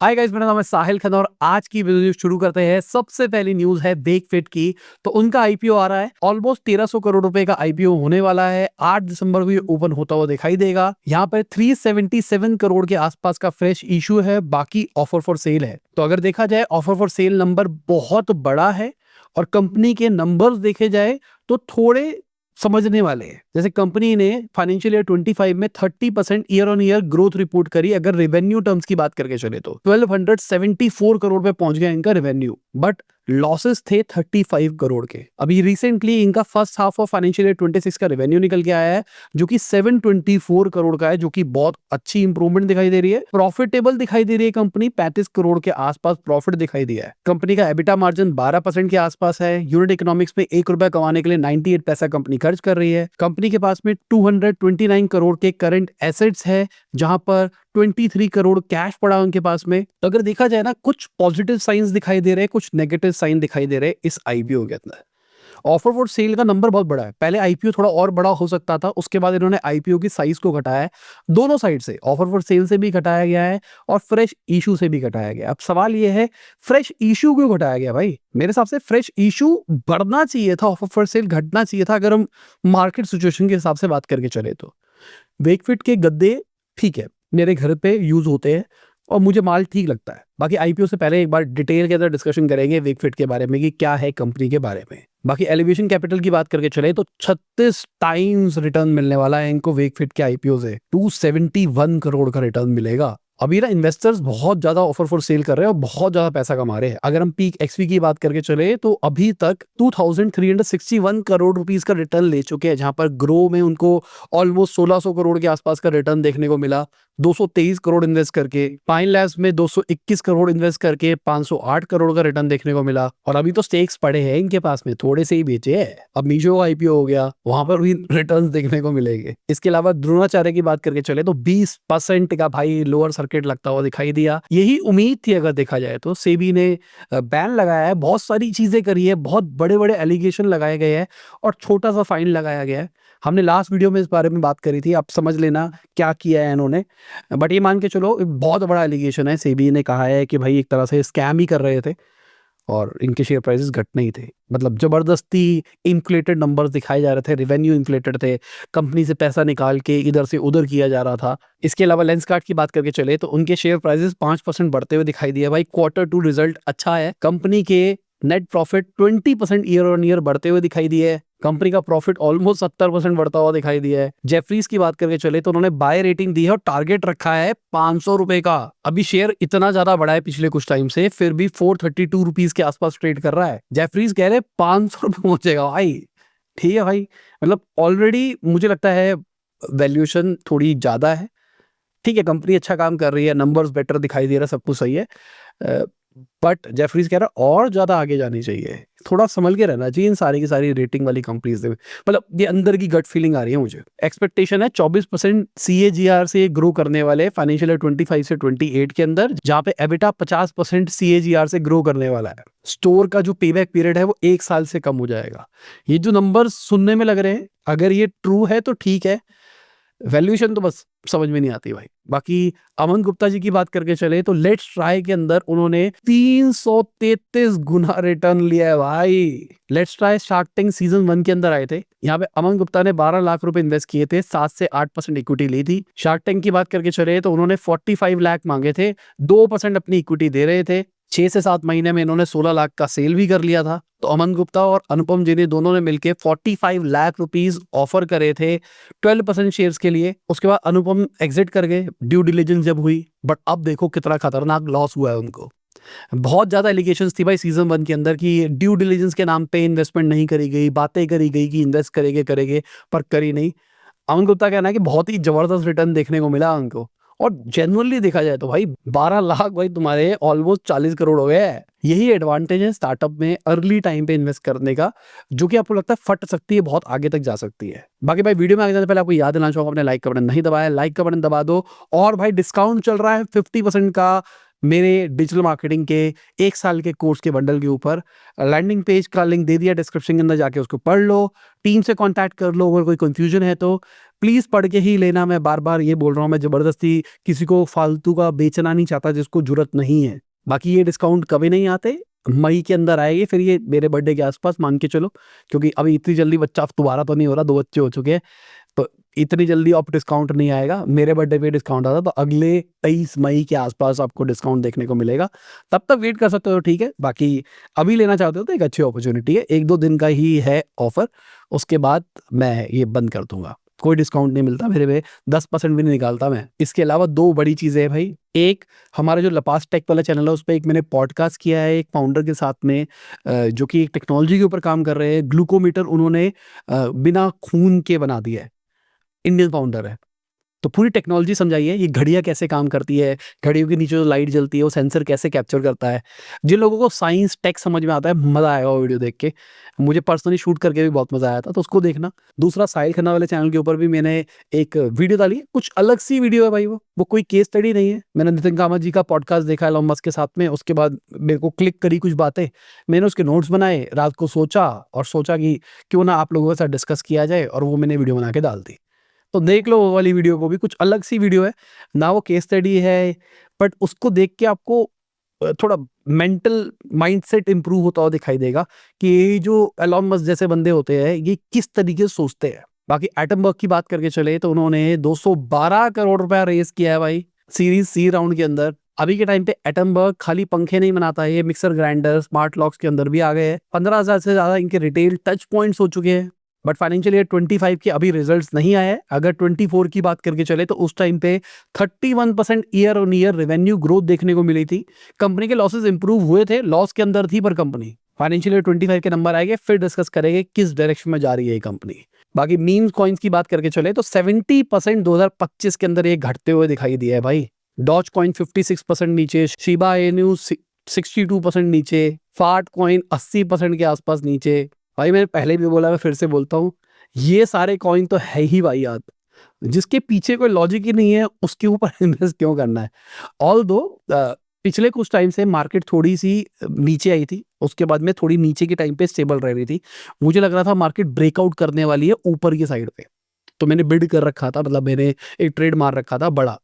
Hi guys, मेरा नाम है साहिल खन्ना और आज की वीडियो शुरू करते हैं। सबसे पहली न्यूज है वेकफिट की। तो उनका आईपीओ आ रहा है, ऑलमोस्ट 1300 करोड़ रुपए का आईपीओ होने वाला है। 8 दिसंबर को ये ओपन होता हुआ दिखाई देगा। यहाँ पर 377 करोड़ के आसपास का फ्रेश इशू है, बाकी ऑफर फॉर सेल है। तो अगर देखा जाए ऑफर फॉर सेल नंबर बहुत बड़ा है और कंपनी के नंबर्स देखे जाए तो थोड़े समझने वाले हैं। जैसे कंपनी ने फाइनेंशियल ईयर 25 में 30% year on year growth report करी। अगर रेवेन्यू टर्म्स की बात करके चले तो 1274 करोड़ पे पहुंच गया इनका रेवेन्यू, बट लॉसेस थे 35 करोड़ के। अभी रिसेंटली इनका first half of financial year 26 का रेवेन्यू निकल के आया है जो कि 724 करोड़ का है, जो कि बहुत अच्छी इंप्रूवमेंट दिखाई दे रही है। प्रॉफिटेबल दिखाई दे रही है कंपनी, 35 करोड़ के आसपास प्रॉफिट दिखाई दिया है। कंपनी का एबिटा मार्जिन 12% के आसपास है। यूनिट इकोनॉमिक्स में 1 रुपया कमाने के लिए 98 पैसा कंपनी खर्च कर रही है। कंपनी के पास में 229 करोड़ के करंट एसेट्स है, जहां पर 23 करोड़ कैश पड़ा उनके पास में। तो अगर देखा जाए ना, कुछ पॉजिटिव साइंस दिखाई दे रहे हैं, कुछ नेगेटिव साइन दिखाई दे रहे हैं इस आईपीओ के अंदर। ऑफर फॉर सेल का नंबर बहुत बड़ा है। पहले आईपीओ थोड़ा और बड़ा हो सकता था, उसके बाद इन्होंने आईपीओ की साइज को घटाया है। दोनों साइड से, ऑफर फॉर सेल से भी घटाया गया है और फ्रेश इशू से भी घटाया गया। अब सवाल यह है, फ्रेश इशू क्यों घटाया गया भाई? मेरे हिसाब से फ्रेश इशू बढ़ना चाहिए था, ऑफर फॉर सेल घटना चाहिए था, अगर हम मार्केट सिचुएशन के हिसाब से बात करके चले तो। वेकफिट के गद्दे ठीक है, मेरे घर पे यूज होते हैं और मुझे माल ठीक लगता है। बाकी आईपीओ से पहले एक बार डिटेल के अंदर डिस्कशन करेंगे वेकफिट के बारे में कि क्या है कंपनी के बारे में। बाकी एलिवेशन कैपिटल की बात करके चले तो 36 टाइम्स रिटर्न मिलने वाला है इनको वेकफिट के आईपीओ से। 271 करोड़ का रिटर्न मिलेगा। अभी ना इन्वेस्टर्स बहुत ज्यादा ऑफर फॉर सेल कर रहे हैं और बहुत ज्यादा पैसा कमा रहे हैं। अगर हम पीक एक्सपी की बात करके चले तो अभी तक 2361 करोड़ रुपीस का रिटर्न ले चुके हैं, जहां पर ग्रो में उनको ऑलमोस्ट 1600 करोड़ के आसपास का रिटर्न देखने को मिला। 223 करोड़ इन्वेस्ट करके, पाइन लैब्स में 221 करोड़ इन्वेस्ट करके 508 करोड़ का रिटर्न देखने को मिला। और अभी तो स्टेक्स पड़े हैं इनके पास में, थोड़े से ही बेचे हैं। अब मीशो का आईपीओ हो गया, वहां पर भी रिटर्न्स देखने को मिलेंगे। इसके अलावा द्रोणाचार्य की बात करके चले तो 20% का भाई लोअर सर्किट लगता हुआ दिखाई दिया। यही उम्मीद थी अगर देखा जाए तो। सेबी ने बैन लगाया है, बहुत सारी चीजें करी है, बहुत बड़े बड़े एलिगेशन लगाए गए हैं और छोटा सा फाइन लगाया गया है। हमने लास्ट वीडियो में इस बारे में बात करी थी, आप समझ लेना क्या किया है इन्होंने। बट ये मान के चलो, बहुत बड़ा एलिगेशन है। सेबी ने कहा है कि भाई एक तरह से स्कैम ही कर रहे थे और इनके शेयर प्राइसेस घटने ही थे। मतलब जबरदस्ती इन्फ्लेटेड नंबर्स दिखाए जा रहे थे, रेवेन्यू इन्फ्लेटेड थे, कंपनी से पैसा निकाल के इधर से उधर किया जा रहा था। इसके अलावा लेंसकार्ट की बात करके चले तो उनके शेयर प्राइसेस 5% बढ़ते हुए दिखाई दिया। भाई Q2 रिजल्ट अच्छा है। कंपनी के net profit 20% year on year बढ़ते हुए दिखाई दिए है। कंपनी का प्रॉफिट ऑलमोस्ट 70% बढ़ता हुआ दिखाई दिया है। जेफरीज की बात करके चले तो उन्होंने बाय रेटिंग दी है और टारगेट रखा है 500 रुपए का। अभी शेयर इतना ज्यादा बढ़ा है पिछले कुछ टाइम से, फिर भी 432 रुपीज के आसपास ट्रेड कर रहा है। जेफरीज कह रहे 500 रुपए पहुंचेगा भाई। ठीक है भाई, मतलब ऑलरेडी मुझे लगता है वैल्यूएशन थोड़ी ज्यादा है। ठीक है, कंपनी अच्छा काम कर रही है, नंबर्स बेटर दिखाई दे रहा है, सब कुछ सही है, बट जेफरीज कह रहा और ज्यादा आगे जानी चाहिए। थोड़ा संभल के रहना चाहिए इन सारी की सारी रेटिंग वाली कंपनीज में। मतलब ये अंदर की गट फीलिंग आ रही है मुझे। एक्सपेक्टेशन है 24% CAGR से ग्रो करने वाले फाइनेंशियल ईयर 25 से 28 के अंदर, जहां पे एबिटा 50% CAGR से ग्रो करने वाला है। स्टोर का जो पेबैक पीरियड है वो 1 साल से कम हो जाएगा। ये जो नंबर सुनने में लग रहे हैं, अगर ये ट्रू है तो ठीक है, वैल्यूएशन तो बस समझ में नहीं आती भाई। बाकी अमन गुप्ता जी की बात करके चले तो लेट्स ट्राई के अंदर उन्होंने 333 गुना रिटर्न लिया है भाई। Let's try shark tank season 1 के अंदर आए थे। यहाँ पे अमन गुप्ता ने 12 लाख रुपए इन्वेस्ट किए थे, 7 से 8% इक्विटी ली थी। शार्क टैंक की बात करके चले तो उन्होंने 45 लाख मांगे थे, 2% अपनी इक्विटी दे रहे थे। 6 से 7 महीने में इन्होंने 16 लाख का सेल भी कर लिया था। तो अमन गुप्ता और अनुपम जी ने दोनों ने मिलकर 45 लाख रुपीस ऑफर करे थे 12% शेयर्स के लिए। उसके बाद अनुपम एग्जिट कर गए ड्यू डिलिजेंस जब हुई। बट अब देखो कितना खतरनाक लॉस हुआ है उनको। बहुत ज्यादा एलिगेशंस थी भाई सीजन 1 के अंदर कि ड्यू डिलिजेंस के नाम पे इन्वेस्टमेंट नहीं करी गई, बातें करी गई कि इन्वेस्ट करेंगे, पर करी नहीं। अमन गुप्ता कहना है कि बहुत ही जबरदस्त रिटर्न देखने को मिला उनको। और जेन्युइनली देखा जाए तो भाई 12 लाख भाई तुम्हारे ऑलमोस्ट 40 करोड़ हो गए हैं। यही एडवांटेज है स्टार्टअप में अर्ली टाइम पे इन्वेस्ट करने का, जो कि आपको लगता है फट सकती है, बहुत आगे तक जा सकती है। बाकी भाई वीडियो में आगे जाने से पहले आपको याद दिलाना चाहूंगा, अपने लाइक का बटन नहीं दबाया, लाइक का बटन दबा दो। और भाई डिस्काउंट चल रहा है 50% का मेरे डिजिटल मार्केटिंग के 1 साल के कोर्स के बंडल के ऊपर लैंडिंग पेज का लिंक दे दिया डिस्क्रिप्शन के अंदर, जाके उसको पढ़ लो, टीम से कॉन्टैक्ट कर लो। अगर कोई कंफ्यूजन है तो प्लीज़ पढ़ के ही लेना। मैं बार-बार ये बोल रहा हूँ, मैं ज़बरदस्ती किसी को फालतू का बेचना नहीं चाहता जिसको ज़रूरत नहीं है। बाकी ये डिस्काउंट कभी नहीं आते, मई के अंदर आएँगे, फिर ये मेरे बर्थडे के आस-पास मान के चलो, क्योंकि अभी इतनी जल्दी बच्चा दोबारा तो नहीं हो रहा, 2 बच्चे हो चुके हैं, तो इतनी जल्दी अब डिस्काउंट नहीं आएगा। मेरे बर्थडे पे डिस्काउंट आता तो अगले 23 मई के आस-पास आपको डिस्काउंट देखने को मिलेगा। तब तक वेट कर सकते हो, ठीक है। बाकी अभी लेना चाहते हो तो एक अच्छी अपॉर्च्युनिटी है, 1-2 दिन का ही है ऑफर, उसके बाद मैं ये बंद कर दूँगा। कोई डिस्काउंट नहीं मिलता मेरे पे, 10% भी नहीं निकालता मैं। इसके अलावा 2 बड़ी चीज़ें हैं भाई। एक, हमारा जो लपास टेक वाला चैनल है, उस पे एक मैंने पॉडकास्ट किया है एक फाउंडर के साथ में, जो कि एक टेक्नोलॉजी के ऊपर काम कर रहे हैं। ग्लूकोमीटर उन्होंने बिना खून के बना दिया है। इंडियन फाउंडर है। तो पूरी टेक्नोलॉजी समझाई है, ये घड़ियाँ कैसे काम करती है, घड़ियों के नीचे जो लाइट जलती है वो सेंसर कैसे कैप्चर करता है। जिन लोगों को साइंस टेक समझ में आता है, मज़ा आएगा वो वीडियो देख के। मुझे पर्सनली शूट करके भी बहुत मज़ा आया था, तो उसको देखना। दूसरा, साहिल खन्ना वाले चैनल के ऊपर भी मैंने एक वीडियो डाली है, कुछ अलग सी वीडियो है भाई वो कोई केस स्टडी नहीं है। मैंने नितिन कामत जी का पॉडकास्ट देखा एलन मस्क के साथ में, उसके बाद मेरे को क्लिक करी कुछ बातें, मैंने उसके नोट्स बनाए, रात को सोचा कि क्यों ना आप लोगों के साथ डिस्कस किया जाए, और वो मैंने वीडियो बना के डाल दी। तो देख लो वो वाली वीडियो को भी, कुछ अलग सी वीडियो है ना, वो केस स्टडी है, बट उसको देख के आपको थोड़ा मेंटल माइंडसेट इंप्रूव होता हुआ दिखाई देगा कि ये जो एलन मस्क जैसे बंदे होते हैं ये किस तरीके से सोचते हैं। बाकी एटमबर्ग की बात करके चले तो उन्होंने 212 करोड़ रुपया रेस किया है भाई सीरीज सी राउंड के अंदर। अभी के टाइम पे एटमबर्ग खाली पंखे नहीं बनाता है, ये मिक्सर ग्राइंडर स्मार्ट लॉक्स के अंदर भी आ गए हैं। 15,000 से ज्यादा इनके रिटेल टच पॉइंट्स हो चुके हैं। बट फाइनेंशियल ईयर 25 के अभी रिजल्ट्स नहीं आए हैं। अगर 24 की बात करके चले तो उस टाइम पे 31% year on year revenue growth देखने को मिली थी। कंपनी के लॉसेस इंप्रूव हुए थे, लॉस के अंदर थी पर कंपनी। फाइनेंशियल ईयर 25 के नंबर आएंगे, फिर डिस्कस करेंगे किस डायरेक्शन में जा रही है ये कंपनी। बाकी मीम्स कॉइन्स की बात करके चले तो 70% 2025 के अंदर ये घटते हुए दिखाई दिया है भाई। डॉज कॉइन 56% नीचे, शिबा इनू 62% नीचे, फाट कॉइन 80% के आसपास नीचे। भाई मैंने पहले भी बोला, मैं फिर से बोलता हूँ, ये सारे कॉइन तो है ही भाई यार, जिसके पीछे कोई लॉजिक ही नहीं है उसके ऊपर इन्वेस्ट क्यों करना है। ऑल्दो पिछले कुछ टाइम से मार्केट थोड़ी सी नीचे आई थी, उसके बाद में थोड़ी नीचे के टाइम पे स्टेबल रह रही थी। मुझे लग रहा था मार्केट ब्रेकआउट करने वाली है ऊपर की साइड पे, तो मैंने बिड कर रखा था, मतलब मैंने एक ट्रेड मार रखा था बड़ा।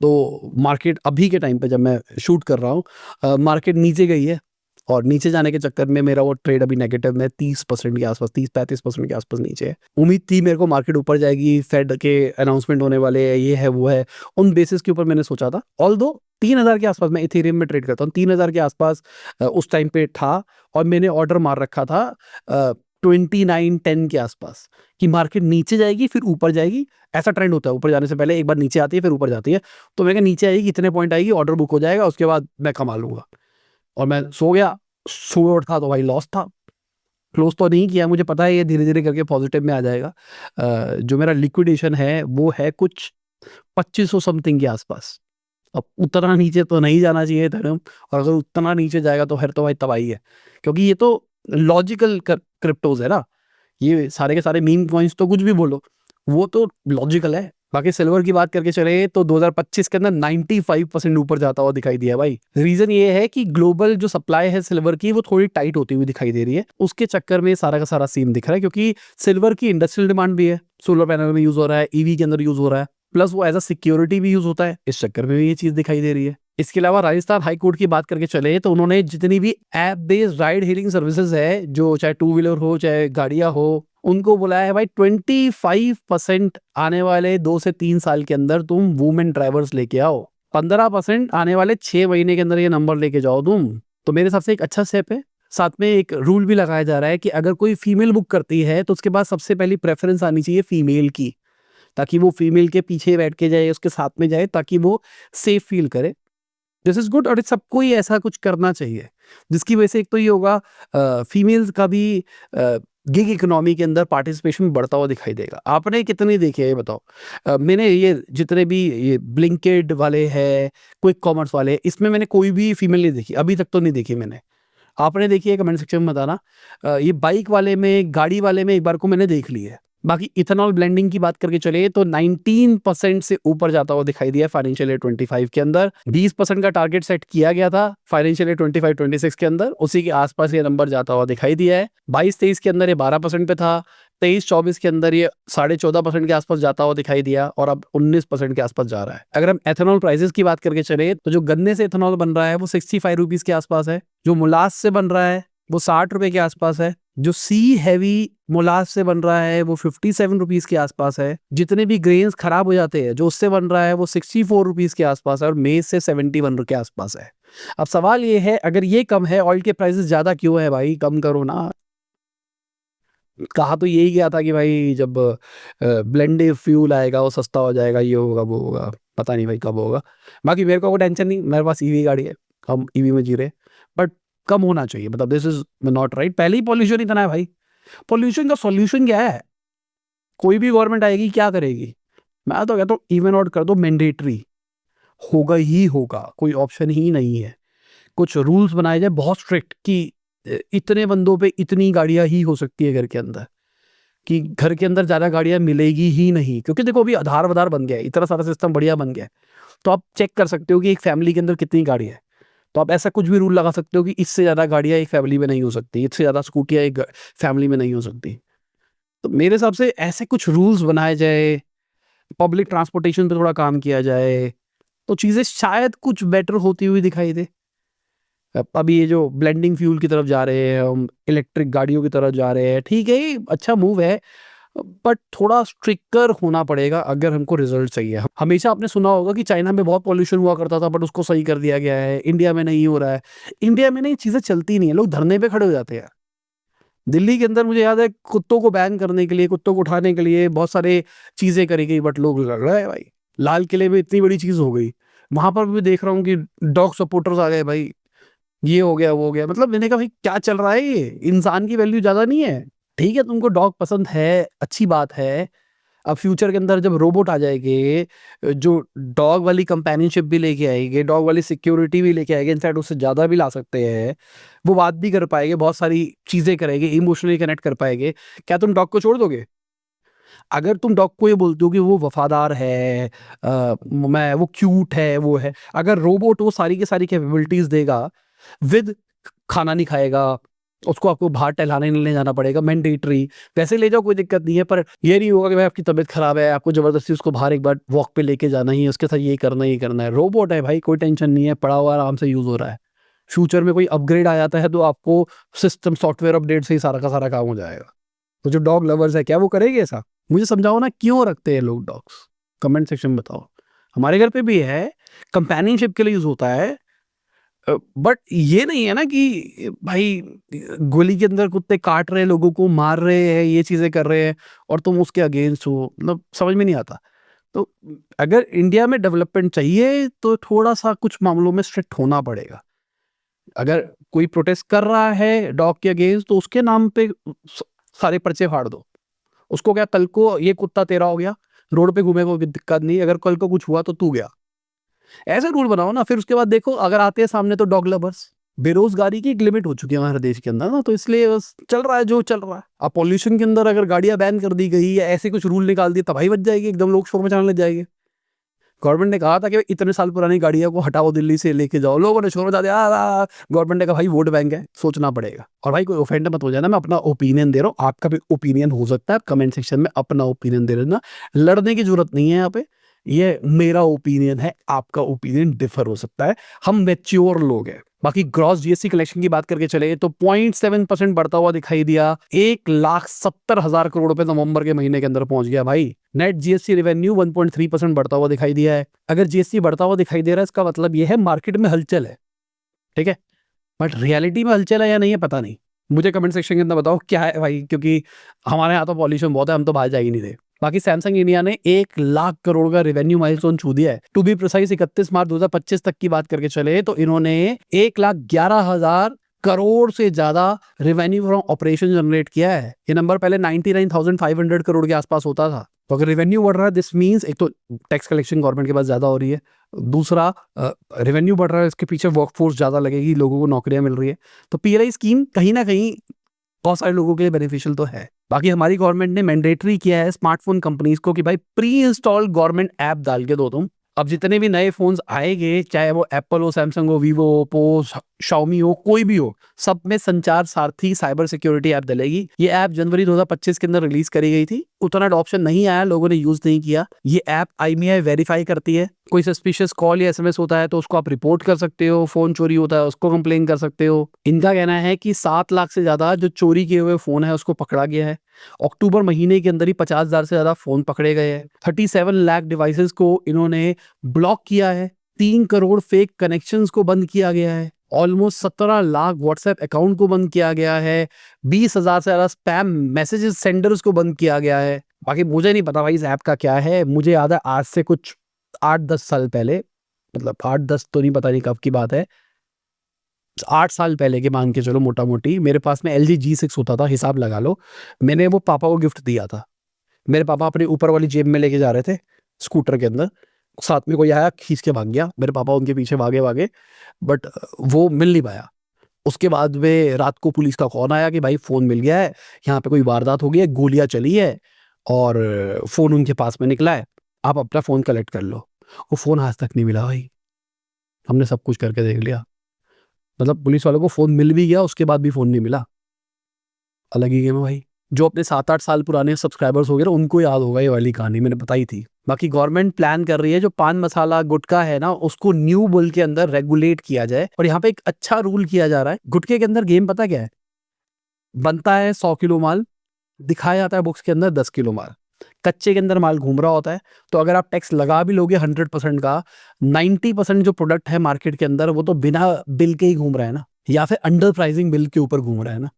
तो मार्केट अभी के टाइम पे जब मैं शूट कर रहा हूँ मार्केट नीचे गई है, और नीचे जाने के चक्कर में मेरा वो ट्रेड अभी नेगेटिव में 30% के आसपास, 30-35% के आसपास नीचे है। उम्मीद थी मेरे को मार्केट ऊपर जाएगी, फेड के अनाउंसमेंट होने वाले हैं, ये है वो है, उन बेसिस के ऊपर मैंने सोचा था। ऑल्दो 3000 के आसपास, मैं इथेरियम में ट्रेड करता हूँ, 3000 के आसपास उस टाइम पे था, और मैंने ऑर्डर मार रखा था 29-10 के आसपास कि मार्केट नीचे जाएगी फिर ऊपर जाएगी। ऐसा ट्रेंड होता है, ऊपर जाने से पहले एक बार नीचे आती है फिर ऊपर जाती है। तो मैंने कहा नीचे आएगी, इतने पॉइंट आएगी, ऑर्डर बुक हो जाएगा, उसके बाद मैं कमा लूंगा। और मैं सो गया, सुबह उठा तो भाई लॉस था। क्लोज तो नहीं किया, मुझे पता है ये धीरे धीरे करके पॉजिटिव में आ जाएगा। जो मेरा लिक्विडेशन है वो है कुछ 2500 समथिंग के आसपास। अब उतना नीचे तो नहीं जाना चाहिए धर्म, और अगर उतना नीचे जाएगा तो फिर तो भाई तबाही है, क्योंकि ये तो लॉजिकल क्रिप्टोज है ना, ये सारे के सारे मीम कॉइन्स तो कुछ भी बोलो वो तो लॉजिकल है। बाकी सिल्वर की बात करके चले तो 2025 के अंदर 95% ऊपर जाता हुआ दिखाई दिया भाई। रीजन ये है कि ग्लोबल जो सप्लाई है सिल्वर की वो थोड़ी टाइट होती हुई दिखाई दे रही है, उसके चक्कर में सारा का सारा सीन दिख रहा है, क्योंकि सिल्वर की इंडस्ट्रियल डिमांड भी है, सोलर पैनल में यूज हो रहा है, ईवी के अंदर यूज हो रहा है, प्लस वो एज अ सिक्योरिटी भी यूज होता है, इस चक्कर में भी ये चीज दिखाई दे रही है। इसके अलावा राजस्थान हाई कोर्ट की बात करके चले तो उन्होंने जितनी भी app based ride hailing services है, जो चाहे टू व्हीलर हो चाहे गाड़ियां हो, उनको बुलाया है भाई 25% आने वाले 2 से 3 साल के अंदर तुम वुमेन ड्राइवर्स लेके आओ, 15% आने वाले 6 महीने के अंदर ये नंबर लेके जाओ तुम। तो मेरे हिसाब से एक अच्छा स्टेप है। साथ में एक रूल भी लगाया जा रहा है कि अगर कोई फीमेल बुक करती है तो उसके बाद सबसे पहली प्रेफरेंस आनी चाहिए फीमेल की, ताकि वो फीमेल के पीछे बैठ के जाए, उसके साथ में जाए, ताकि वो सेफ फील करे। दिस इज गुड, और सबको ही ऐसा कुछ करना चाहिए, जिसकी वजह से एक तो ये होगा फीमेल्स का भी गिग इकोनॉमी के अंदर पार्टिसिपेशन बढ़ता हुआ दिखाई देगा। आपने कितनी देखी है ये बताओ? मैंने ये जितने भी ये ब्लिंकिट वाले हैं, क्विक कॉमर्स वाले, इसमें मैंने कोई भी फीमेल नहीं देखी अभी तक, तो नहीं देखी मैंने। आपने देखी है? कमेंट सेक्शन में बताना। ये बाइक वाले में, गाड़ी वाले में एक बार को मैंने देख ली है, बाकी इथेनॉल ब्लेंडिंग की बात करके चले तो 19% से ऊपर जाता हुआ दिखाई दिया फाइनेंशियल ईयर 25 के अंदर। 20% का टारगेट सेट किया गया था फाइनेंशियल ईयर 25-26 के अंदर, उसी के आसपास ये नंबर जाता हुआ दिखाई दिया है। 22-23 के अंदर ये 12% पे था, 23-24 के अंदर ये 14.5% के आसपास जाता हुआ दिखाई दिया और अब 19% के आसपास जा रहा है। अगर हम एथेनॉल प्राइसेस की बात करके चले तो जो गन्ने से एथेनॉल बन रहा है वो 65 रुपीज के आसपास है, जो मोलास से बन रहा है वो 60 रुपए के आसपास है, जो सी हैवी मोलास से बन रहा है वो 57 रुपीज के आसपास है, जितने भी ग्रेन्स खराब हो जाते हैं जो उससे बन रहा है वो 64 रुपीज के आसपास है और मेज से 71 के आसपास है। अब सवाल ये है, अगर ये कम है, ऑयल के प्राइसेस ज्यादा क्यों है भाई? कम करो ना। कहा तो यही गया था कि भाई जब ब्लेंडेड फ्यूल आएगा वो सस्ता हो जाएगा, ये होगा वो होगा, पता नहीं भाई कब होगा। बाकी मेरे को कोई टेंशन नहीं, मेरे पास ईवी गाड़ी है, हम ईवी में जी रहे, बट कम होना चाहिए, मतलब दिस इज नॉट राइट। पहले ही पॉल्यूशन इतना है भाई, पॉल्यूशन का सॉल्यूशन क्या है? कोई भी गवर्नमेंट आएगी क्या करेगी? मैं तो कहता हूँ इवन आउट कर दो, मैंडेटरी होगा ही होगा, कोई ऑप्शन ही नहीं है। कुछ रूल्स बनाए जाए बहुत स्ट्रिक्ट कि इतने बंदों पे इतनी गाड़ियां ही हो सकती है घर के अंदर, कि घर के अंदर ज्यादा गाड़ियां मिलेगी ही नहीं, क्योंकि देखो अभी आधार वधार बन गया है, इतना सारा सिस्टम बढ़िया बन गया है, तो आप चेक कर सकते हो कि एक फैमिली के अंदर कितनी गाड़ी है, तो आप ऐसा कुछ भी रूल लगा सकते हो कि इससे ज्यादा गाड़ियां एक फैमिली में नहीं हो सकती, इससे ज्यादा स्कूटियां एक फैमिली में नहीं हो सकती। तो मेरे हिसाब से ऐसे कुछ रूल्स बनाए जाए, पब्लिक ट्रांसपोर्टेशन पे थोड़ा काम किया जाए, तो चीजें शायद कुछ बेटर होती हुई दिखाई दे। अभी ये जो ब्लेंडिंग फ्यूल की तरफ जा रहे हैं, हम इलेक्ट्रिक गाड़ियों की तरफ जा रहे हैं, ठीक है ये अच्छा मूव है, बट थोड़ा स्ट्रिक्टर होना पड़ेगा अगर हमको रिजल्ट चाहिए। हमेशा आपने सुना होगा कि चाइना में बहुत पॉल्यूशन हुआ करता था बट उसको सही कर दिया गया है, इंडिया में नहीं हो रहा है। इंडिया में नहीं, चीजें चलती नहीं है, लोग धरने पे खड़े हो जाते हैं। दिल्ली के अंदर मुझे याद है कुत्तों को बैन करने के लिए, कुत्तों को उठाने के लिए बहुत सारे चीजें करी गई, बट लोग लड़ रहे हैं भाई। लाल किले में इतनी बड़ी चीज हो गई, वहां पर भी देख रहा हूँ कि डॉग सपोर्टर्स आ गए भाई, ये हो गया वो हो गया। मतलब मैंने कहा भाई क्या चल रहा है, ये इंसान की वैल्यू ज्यादा नहीं है? ठीक है तुमको डॉग पसंद है, अच्छी बात है। अब फ्यूचर के अंदर जब रोबोट आ जाएंगे जो डॉग वाली कंपेनियनशिप भी लेके आएंगे, डॉग वाली सिक्योरिटी भी लेके आएंगे, इनफैक्ट उससे ज्यादा भी ला सकते हैं, वो बात भी कर पाएंगे, बहुत सारी चीजें करेंगे, इमोशनली कनेक्ट कर पाएंगे, क्या तुम डॉग को छोड़ दोगे? अगर तुम डॉग को ये बोलते हो कि वो वफादार है, मैं वो क्यूट है, वो है, अगर रोबोट वो सारी की सारी कैपेबिलिटीज देगा, विद खाना नहीं खाएगा, उसको आपको बाहर टहलाने नहीं ले जाना पड़ेगा मैंडेटरी, वैसे ले जाओ कोई दिक्कत नहीं है, पर ये नहीं होगा कि भाई आपकी तबीयत खराब है, आपको जबरदस्ती उसको बाहर एक बार वॉक पे लेके जाना ही है, उसके साथ ये करना ही करना है। रोबोट है भाई, कोई टेंशन नहीं है, पड़ा हुआ आराम से यूज हो रहा है। फ्यूचर में कोई अपग्रेड आ जाता है तो आपको सिस्टम सॉफ्टवेयर अपडेट से ही सारा का सारा काम हो जाएगा। तो जो डॉग लवर्स है क्या वो करेंगे ऐसा? मुझे समझाओ ना, क्यों रखते हैं लोग डॉग्स? कमेंट सेक्शन में बताओ। हमारे घर पे भी है, कंपेनियनशिप के लिए यूज होता है, बट ये नहीं है ना कि भाई गोली के अंदर कुत्ते काट रहे हैं, लोगों को मार रहे हैं, ये चीजें कर रहे हैं और तुम उसके अगेंस्ट हो, मतलब समझ में नहीं आता। तो अगर इंडिया में डेवलपमेंट चाहिए तो थोड़ा सा कुछ मामलों में स्ट्रिक्ट होना पड़ेगा। अगर कोई प्रोटेस्ट कर रहा है डॉग के अगेंस्ट तो उसके नाम पे सारे पर्चे फाड़ दो। उसको क्या, कल को ये कुत्ता तेरा हो गया, रोड पे घूमेगा कोई दिक्कत नहीं, अगर कल को कुछ हुआ तो तू गया। ऐसे रूल बनाओ ना, फिर उसके बाद देखो अगर आते हैं सामने तो डॉग लवर्स। बेरोजगारी की एक लिमिट हो चुकी है हमारे देश के अंदर ना, तो इसलिए बस चल रहा है जो चल रहा है। अब पॉल्यूशन के अंदर अगर गाड़ियां बैन कर दी गई या ऐसे कुछ रूल निकाल दिए, तबाही बच जाएगी, एकदम लोग शोर मचाने लग जाएंगे। गवर्नमेंट ने कहा था कि इतने साल पुरानी गाड़ियों को हटाओ, दिल्ली से लेके जाओ, लोगों ने शोर मचा दिया, गवर्नमेंट ने कहा भाई वोट बैंक है, सोचना पड़ेगा। और भाई कोई ऑफेंड मत हो जाना, मैं अपना ओपिनियन दे रहा हूँ, आपका भी ओपिनियन हो सकता है, कमेंट सेक्शन में अपना ओपिनियन दे देना, लड़ने की जरूरत नहीं है यहाँ पे। ये मेरा ओपिनियन है, आपका ओपिनियन डिफर हो सकता है, हम मैच्योर लोग हैं। बाकी ग्रॉस जीएसटी कलेक्शन की बात करके चले तो 0.7% बढ़ता हुआ दिखाई दिया, 1,70,000 करोड़ रुपए नवंबर के महीने के अंदर पहुंच गया भाई। नेट जीएसटी रेवेन्यू 1.3% बढ़ता हुआ दिखाई दिया है। अगर जीएसटी बढ़ता हुआ दिखाई दे रहा है इसका मतलब यह है मार्केट में हलचल है, ठीक है, बट रियलिटी में हलचल है या नहीं है पता नहीं। मुझे कमेंट सेक्शन के अंदर बताओ क्या है भाई, क्योंकि हमारे यहाँ तो पॉल्यूशन बहुत है, हम तो बाहर जा ही नहीं रहे। बाकी सैमसंग इंडिया ने 1,00,000 करोड़ का रेवेन्यू माइलस्टोन छू दिया है। टू बी प्रिसाइज 31 मार्च 2025 तक की बात करके चले तो इन्होंने 1,11,000 करोड़ से ज्यादा रेवेन्यू फ्रॉम ऑपरेशन जनरेट किया है। ये नंबर पहले 99,500 करोड़ के आसपास होता था। तो अगर रेवेन्यू बढ़ रहा है दिस मींस एक तो टैक्स कलेक्शन गवर्नमेंट के पास ज्यादा हो रही है, दूसरा रेवेन्यू बढ़ रहा है, इसके पीछे वर्कफोर्स ज्यादा लगेगी, लोगों को नौकरियां मिल रही है, तो पीएलआई स्कीम कहीं ना कहीं बहुत सारे लोगों के लिए बेनिफिशियल तो है। बाकी हमारी गवर्नमेंट ने मैंडेटरी किया है स्मार्टफोन कंपनीज को कि भाई प्री इंस्टॉल गवर्नमेंट ऐप डाल के दो तुम। अब जितने भी नए फोन्स आएंगे, चाहे वो एप्पल हो, सैमसंग हो, वीवो, ओप्पो, शाओमी हो, कोई भी हो, सब में संचार सारथी साइबर सिक्योरिटी ऐप डलेगी। ये ऐप जनवरी 2025 के अंदर रिलीज करी गई थी, उतना अडॉप्शन नहीं आया, लोगों ने यूज नहीं किया। ये ऐप IMEI वेरीफाई करती है, कोई सस्पिशियस कॉल या SMS होता है तो उसको आप रिपोर्ट कर सकते हो, फोन चोरी होता है उसको कंप्लेन कर सकते हो। इनका कहना है कि 7 लाख से ज्यादा जो चोरी किए हुए फोन है उसको पकड़ा गया है। अक्टूबर महीने के अंदर ही 50,000 से ज्यादा फोन पकड़े गए हैं। 37 लाख डिवाइसेस को इन्होंने ब्लॉक किया है। 3 करोड़ फेक कनेक्शंस को बंद किया गया है। ऑलमोस्ट 17 लाख व्हाट्सएप अकाउंट को बंद किया गया है। 20,000 से ज्यादा स्पैम मैसेजेस सेंडर्स को बंद किया गया है। बाकी मुझे नहीं पता भाई इस ऐप का क्या है। मुझे याद है आज से कुछ 8-10 साल पहले, मतलब 8-10 तो नहीं, पता नहीं कब की बात है, 8 साल पहले के मान के चलो मोटा मोटी, मेरे पास में LG G6 होता था, हिसाब लगा लो। मैंने वो पापा को गिफ्ट दिया था। मेरे पापा अपने ऊपर वाली जेब में लेके जा रहे थे स्कूटर के अंदर, साथ में कोई आया खींच के भाग गया, मेरे पापा उनके पीछे भागे भागे, बट वो मिल नहीं पाया। उसके बाद में रात को पुलिस का कॉल आया कि भाई फोन मिल गया है, यहाँ पे कोई वारदात हो गई है, गोलियां चली है और फोन उनके पास में निकला है, आप अपना फोन कलेक्ट कर लो। वो फोन आज तक नहीं मिला भाई। हमने सब कुछ करके देख लिया, मतलब पुलिस वालों को फोन मिल भी गया, उसके बाद भी फोन नहीं मिला। अलग ही गेम है भाई। जो अपने 7-8 साल पुराने सब्सक्राइबर्स हो गए ना, उनको याद होगा ये वाली कहानी, मैंने बताई थी। बाकी गवर्नमेंट प्लान कर रही है जो पान मसाला गुटखा है ना, उसको न्यू बुल के अंदर रेगुलेट किया जाए। और यहाँ पे एक अच्छा रूल किया जा रहा है। गुटखे के अंदर गेम पता क्या है, बनता है 100 किलो माल, दिखाया जाता है बुक्स के अंदर 10 किलो माल, कच्चे के अंदर माल घूम रहा होता है। तो अगर आप टैक्स लगा भी लोगे 100% का, 90% जो प्रोडक्ट है मार्केट के अंदर वो तो बिना बिल के ही घूम रहा है ना, या फिर अंडर प्राइसिंग बिल के ऊपर घूम रहा है ना।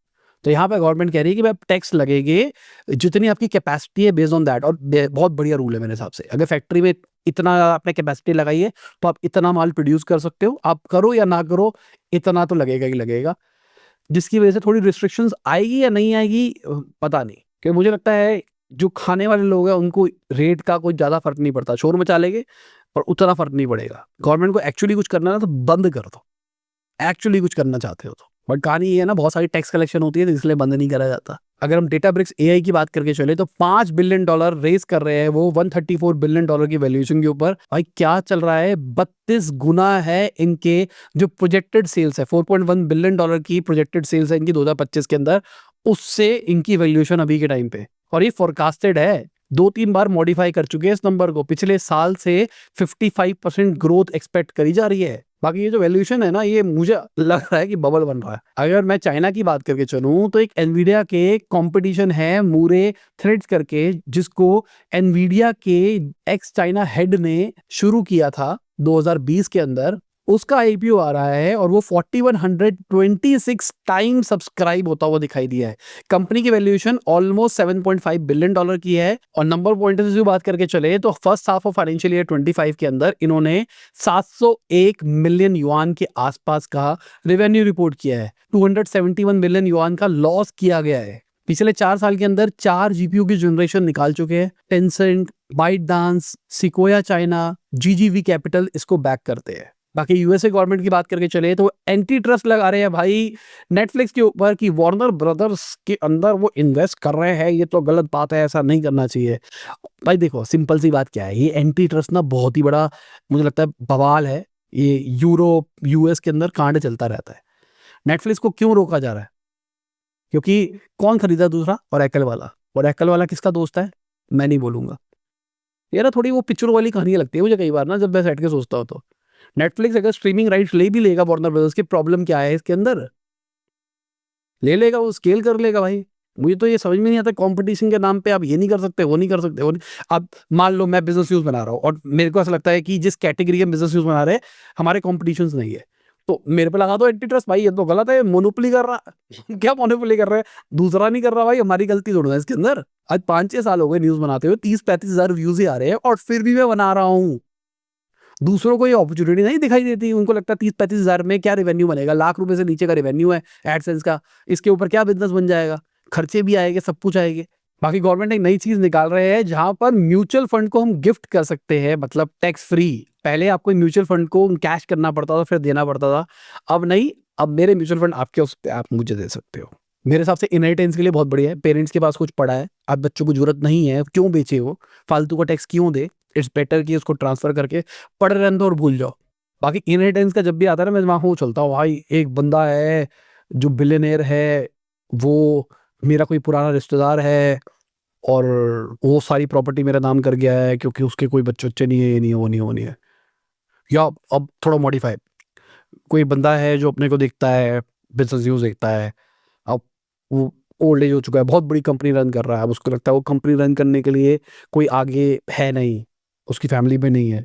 तो यहाँ पे गवर्नमेंट कह रही है कि भाई टैक्स लगेगे जितनी आपकी कैपेसिटी है बेस्ड ऑन दैट। और बहुत बढ़िया रूल है मेरे हिसाब से। अगर फैक्ट्री में इतना आपने कैपेसिटी लगाई है तो आप इतना माल प्रोड्यूस कर सकते हो, आप करो या ना करो, इतना तो लगेगा ही लगेगा। जिसकी वजह से थोड़ी रिस्ट्रिक्शंस आएगी या नहीं आएगी पता नहीं, क्योंकि मुझे लगता है जो खाने वाले लोग हैं उनको रेट का कोई ज्यादा फर्क नहीं पड़ता, शोर मचा लेंगे पर उतना फर्क नहीं पड़ेगा। गवर्नमेंट को एक्चुअली कुछ करना है ना तो बंद कर दो, एक्चुअली कुछ करना चाहते हो तो। बट कहानी ये है ना, बहुत सारी टैक्स कलेक्शन होती है तो इसलिए बंद नहीं करा जाता। अगर हम डेटाब्रिक्स AI की बात करके चले तो $5 बिलियन रेस कर रहे हैं वो, $134 बिलियन की वैल्यूएशन के ऊपर। भाई क्या चल रहा है, 32 गुना है इनके जो प्रोजेक्टेड सेल्स है, $4.1 बिलियन की प्रोजेक्टेड सेल्स है इनकी 2025 के अंदर, उससे इनकी वैल्यूएशन अभी के टाइम पे। और ये फोरकास्टेड है, 2-3 बार मॉडिफाई कर चुके हैं इस नंबर को। पिछले साल से 55% ग्रोथ एक्सपेक्ट करी जा रही है। बाकी ये जो वैल्यूएशन है ना, ये मुझे लग रहा है कि बबल बन रहा है। अगर मैं चाइना की बात करके चलूं तो एक एनवीडिया के कंपटीशन है मूरे थ्रेड्स करके, जिसको एनवीडिया के एक्स चाइना हेड ने शुरू किया था 2020 के अंदर। उसका IPO आ रहा है और वो 4126 टाइम सब्सक्राइब होता हुआ दिखाई दिया है। कंपनी की वैल्यूएशन ऑलमोस्ट $7.5 बिलियन की है। और नंबर पॉइंट से बात करके चले तो first half of financial year 25 के अंदर इन्होंने 701 मिलियन युआन के आसपास का रेवेन्यू रिपोर्ट किया है। 271 मिलियन युआन का लॉस किया गया है। पिछले 4 साल के अंदर 4 GPU की जनरेशन निकाल चुके हैं। Tencent, ByteDance, sequoia China, GGV capital इसको बैक करते हैं। बाकी USA गवर्नमेंट की बात करके चले तो एंटी ट्रस्ट लगा रहे हैं भाई नेटफ्लिक्स के ऊपर कि वार्नर ब्रदर्स के अंदर वो इन्वेस्ट कर रहे हैं, ये तो गलत बात है, ऐसा नहीं करना चाहिए। भाई देखो सिंपल सी बात क्या है, ये एंटी ट्रस्ट ना बहुत ही बड़ा मुझे लगता है बवाल है। ये यूरोप US के अंदर कांड चलता रहता है। नेटफ्लिक्स को क्यों रोका जा रहा है? क्योंकि कौन खरीदा दूसरा, और एप्पल वाला। और एप्पल वाला किसका दोस्त है मैं नहीं बोलूंगा। ये ना थोड़ी वो पिक्चर वाली कहानी लगती है मुझे कई बार ना, जब मैं बैठ के सोचता हूँ तो नेटफ्लिक्स अगर स्ट्रीमिंग राइट्स ले भी लेगा वार्नर ब्रदर्स की, प्रॉब्लम क्या है इसके अंदर? ले लेगा, वो स्केल कर लेगा भाई। मुझे तो ये समझ में नहीं आता, कंपटीशन के नाम पे आप ये नहीं कर सकते, वो नहीं कर सकते, वो नहीं। अब मान लो मैं बिजनेस न्यूज बना रहा हूँ और मेरे को ऐसा लगता है कि जिस कैटेगरी के बिजनेस न्यूज बना रहे हैं हमारे कॉम्पिटिशन नहीं है, तो मेरे पे लगा दो एंटी ट्रस्ट। भाई ये तो गलत है, मोनोपोली कर रहा क्या मोनोपोली कर रहे हैं? दूसरा नहीं कर रहा भाई, हमारी गलती थोड़ा है इसके अंदर। आज 5-6 साल हो गए न्यूज बनाते हुए, 30-35 हजार व्यूज ही आ रहे हैं और फिर भी मैं बना रहा हूँ। दूसरों को ये अपॉर्चुनिटी नहीं दिखाई देती, उनको लगता है 30-35 हजार में क्या रेवेन्यू बनेगा, लाख रुपए से नीचे का रेवेन्यू है एडसेंस का, इसके ऊपर क्या बिजनेस बन जाएगा, खर्चे भी आएंगे, सब कुछ आएंगे। बाकी गवर्नमेंट एक नई चीज निकाल रहे हैं जहां पर म्यूचुअल फंड को हम गिफ्ट कर सकते हैं, मतलब टैक्स फ्री। पहले आपको म्यूचुअल फंड को कैश करना पड़ता था, फिर देना पड़ता था। अब नहीं, अब मेरे म्यूचुअल फंड आपके हो सकते हैं, आप मुझे दे सकते हो। मेरे हिसाब से इनहेरिटेंस के लिए बहुत बढ़िया है। पेरेंट्स के पास कुछ पड़ा है, अब बच्चों को जरूरत नहीं है, क्यों बेचे वो, फालतू का टैक्स क्यों दे। इट्स बेटर कि उसको ट्रांसफर करके पड़े रहने दो और भूल जाओ। बाकी इनहेरिटेंस का जब भी आता है ना, मैं दिमाग में वो चलता हूँ, भाई एक बंदा है जो बिलियनेयर है, वो मेरा कोई पुराना रिश्तेदार है और वो सारी प्रॉपर्टी मेरा नाम कर गया है क्योंकि उसके कोई बच्चे नहीं है, ये नहीं है, वो नहीं है, वो नहीं है। या अब थोड़ा मॉडिफाई, कोई बंदा है जो अपने को देखता है बिजनेस न्यूज देखता है, अब वो ओल्ड एज हो चुका है, बहुत बड़ी कंपनी रन कर रहा है, अब उसको लगता है वो कंपनी रन करने के लिए कोई आगे है नहीं, उसकी फैमिली में नहीं है,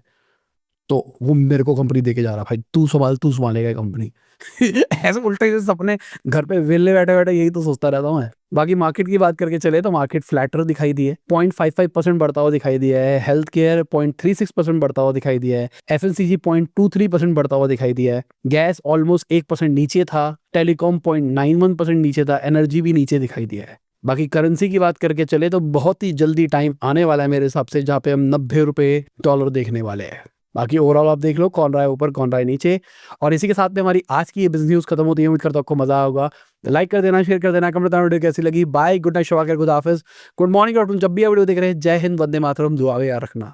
तो वो मेरे को कंपनी देके जा रहा है, भाई तू संभाल, तू संभालेगा कंपनी। ऐसे उल्टे जैसे अपने घर पे वेले बैठे बैठे यही तो सोचता रहता हूँ मैं। बाकी मार्केट की बात करके चले तो मार्केट फ्लैटर दिखाई दी है, 0.55% बढ़ता हुआ दिखाई दिया है। हेल्थ केयर 0.36% बढ़ता हुआ दिखाई दिया है। एफएमसीजी 0.23% बढ़ता हुआ दिखाई दिया है। गैस ऑलमोस्ट 1% नीचे था। टेलीकॉम 0.91% नीचे था। एनर्जी भी नीचे दिखाई दिया है। बाकी करेंसी की बात करके चले तो बहुत ही जल्दी टाइम आने वाला है मेरे हिसाब से जहाँ पे हम 90 रुपए डॉलर देखने वाले हैं। बाकी ओवरऑल आप देख लो कौन रहा है ऊपर, कौन रहा है नीचे। और इसी के साथ में हमारी आज की ये बिजनेस न्यूज़ खत्म होती है। उम्मीद करता हूं आपको मजा होगा। लाइक कर देना, शेयर कर देना, कमेंट बताना वीडियो कैसी लगी। बाय, गुड नाइट, शब गुड हाफिज, गुड मॉर्निंग। और तुम जब भी ये वीडियो देख रहे हैं, जय हिंद, वंदे मातरम, दुआ में याद रखना।